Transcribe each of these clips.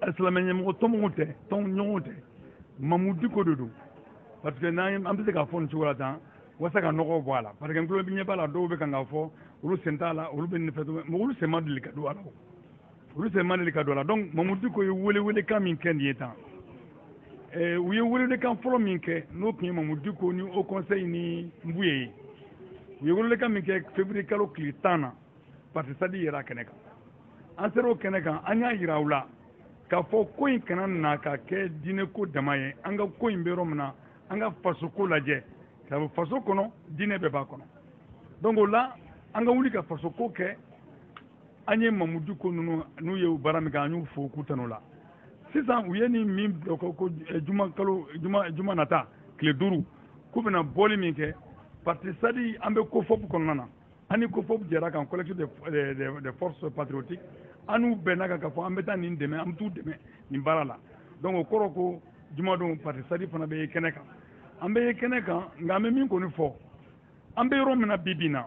Aslama ɲɛmɔgɔ tɔnmɔgɔw tɛ tɔn ɲɔgɔn tɛ Mamudu ko de don parce que n'an bɛ se ka fɔ nin cogo la tan walasa ka nɔgɔ bɔ a la parce que n tulo bɛ ɲɛ b'a la dɔw bɛ kan ka fɔ olu sen t'a la olu bɛ nin fɛ mais olu sen ma deli ka don a la olu sen ma deli ka don a la donc Mamudu ko ye welewelekan min kɛ nin ye tan u ye welewelekan fɔlɔ min kɛ n'o tun ye Mamudu ko ni Haut Conseil ni Mbuye ye u ye welewelekan min kɛ février kalo tile 10 na parti sadi yɛrɛ kɛnɛ kan an sera o kɛnɛ kan an y'a yira u la k'a fɔ ko in kana na ka kɛ diinɛ ko dama ye an ka ko in bɛ yɔrɔ min na an ka faso ko lajɛ sabu faso kɔnɔ diinɛ bɛɛ b'a kɔnɔ donc o la an ka wuli ka faso ko kɛ an ye Mamudu ko ninnu n'u ye baara min kɛ an y'u fo k'u tan'o la sisan u ye nin min bila ko juma nata tile 5 k'u bɛna bɔli min kɛ parti sadi an bɛ COFOP kɔnɔna na an ni COFOP jɛra kan collectif des forces patriotiques an n'u bɛnna kan k'a fɔ an bɛ taa nin dɛmɛ an bɛ t'u dɛmɛ nin baara la donc o kɔrɔ ko jumadon parti sadi fana bɛ ye kɛnɛ kan an bɛ ye kɛnɛ kan nka an bɛ min kɔni fɔ an bɛ yɔrɔ min na bi na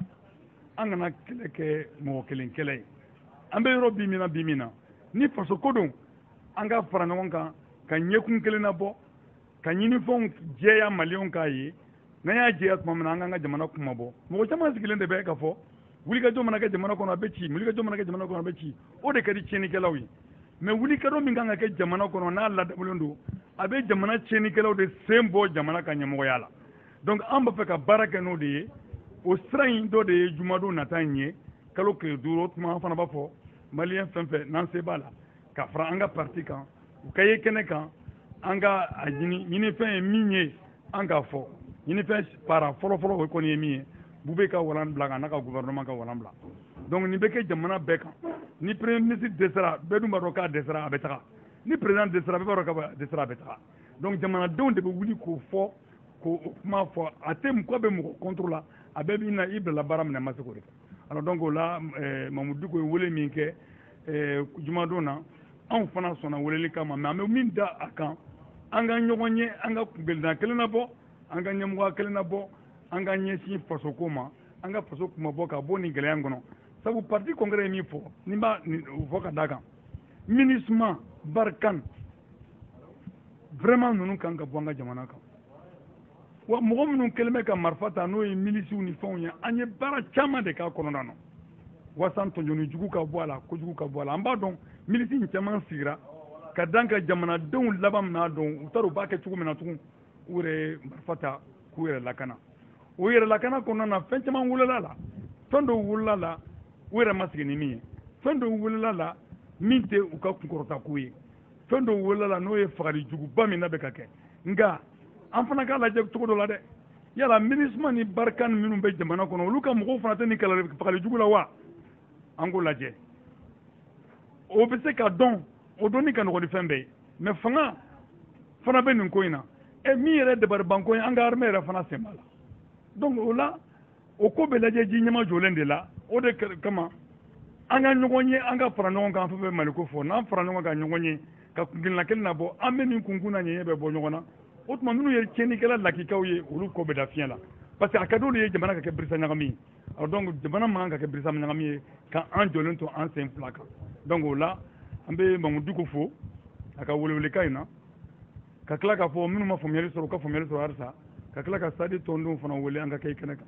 an kana kɛlɛ kɛ mɔgɔ kelen kɛlɛ ye an bɛ yɔrɔ bi min na ni faso ko don an ka fara ɲɔgɔn kan ka ɲɛkun kelen labɔ ka ɲinifɛnw jɛya maliyɛnw k'a ye n'an y'a jɛya tuma min na an k'an ka jamana kuma bɔ mɔgɔ caman sigilen de bɛ ka fɔ wulikajɔ mana kɛ jamana kɔnɔ a bɛ ci wulikajɔ mana kɛ jamana kɔnɔ a bɛ ci o de ka di tiɲɛnikɛlaw ye mais wulikajɔ min kan ka kɛ jamana kɔnɔ n'a ladamulen don a bɛ jamana tiɲɛnikɛlaw de sen bɔ jamana ka ɲɛmɔgɔya la donc an b'a fɛ ka baara kɛ n'o de ye o sira in dɔ de ye jumadon nata in ye kalo tile 5 o tuma an fana b'a fɔ maliyɛn fɛn fɛn n'an se b'a la ka fara an ka parti kan u ka ye kɛnɛ kan an ka a ɲinifɛn ye min ye an k'a fɔ ɲinifɛn para fɔlɔfɔlɔ o kɔni ye min ye Bube ka walan bila ka n'a ka gouvernement ka walan bila donc nin bɛ kɛ jamana bɛɛ kan ni premier ministre dɛsɛra bɛɛ dun b'a dɔn k'a dɛsɛra a bɛ taga ni président dɛsɛra bɛɛ b'a dɔn k'a dɛsɛra a bɛ taga donc jamanadenw de bɛ wuli k'o fɔ k'o kuma fɔ a tɛ mɔgɔ bɛ mɔgɔ contre la a bɛɛ b'i na i bilala baara minɛ ma se k'o de kɛ alors donc o la Mamudu ko ye wele min kɛ jumadon na anw fana sɔnna weleli kama mais an bɛ min da a kan an ka ɲɔgɔn ye an ka kunbɛnna kelen na bɔ an ka ɲɛmɔgɔya kelen na bɔ an ka ɲɛsin faso ko ma an ka faso kuma bɔ ka bɔ nin gɛlɛya kɔnɔ sabu parti congrès ye min fɔ ni b'a fɔ ka d'a kan MINUSMA Barkhane vraiment ninnu kan ka bɔ an ka jamana kan wa mɔgɔ minnu kɛlen bɛ ka marifa ta n'o ye milisiw ni fɛnw ye an ye baara caman de k'a kɔnɔna na wasan tɔnjɔni jugu ka bɔ a la kojugu ka bɔ a la an b'a dɔn milisi in caman sigira ka dan ka jamanadenw laban min n'a dɔn u t'a dɔn u b'a kɛ cogo min na tugun u yɛrɛ ye marifa ta k'u yɛrɛ lakana o yɛrɛ lakana kɔnɔna na fɛn caman wolola la fɛn dɔw wolola la u yɛrɛ ma sigi ni min ye fɛn dɔw wolola la min tɛ u ka kunkɔrɔta ko ye fɛn dɔw wolola la n'o ye fagali juguba min na bɛ ka kɛ nka an fana k'a lajɛ cogo dɔ la dɛ yala MINUSMA ni Barkhane minnu bɛ jamana kɔnɔ olu ka mɔgɔw fana tɛ nin fagali jugu la wa an k'o lajɛ o bɛ se ka dɔn o dɔnni ka nɔgɔ ni fɛn bɛɛ ye mais fanga fana bɛ nin ko in na min yɛrɛ dabalibanko ye an ka armée yɛrɛ fana sen b'a la donc o la o ko bɛ lajɛ ji ɲɛma jɔlen de la o de kama an ka ɲɔgɔn ye an ka fara ɲɔgɔn kan fɛn fɛn Maliko fɔ n'an fara ɲɔgɔn kan ɲɔgɔn ye ka kungilinna kelen na bɔ an bɛ nin kunkun na ɲɛɲɛ bɛ bɔ ɲɔgɔn na o tuma minnu ye tiɲɛnikɛla lakikaw ye olu ko bɛ da fiɲɛ la parce que a ka d'olu ye jamana ka kɛ birisa ɲagami ye alors donc jamana man kan ka kɛ birisa ɲagami ye ka an jɔlen to an sen fila kan donc o la an bɛ Mamudu ko fo a ka welewelekan in na ka tila k'a fɔ minnu ma faamuyali sɔrɔ u ka faamuyali sɔrɔ halisa ka tila ka sadi tɔndenw fana wele an ka kɛ kɛnɛ kan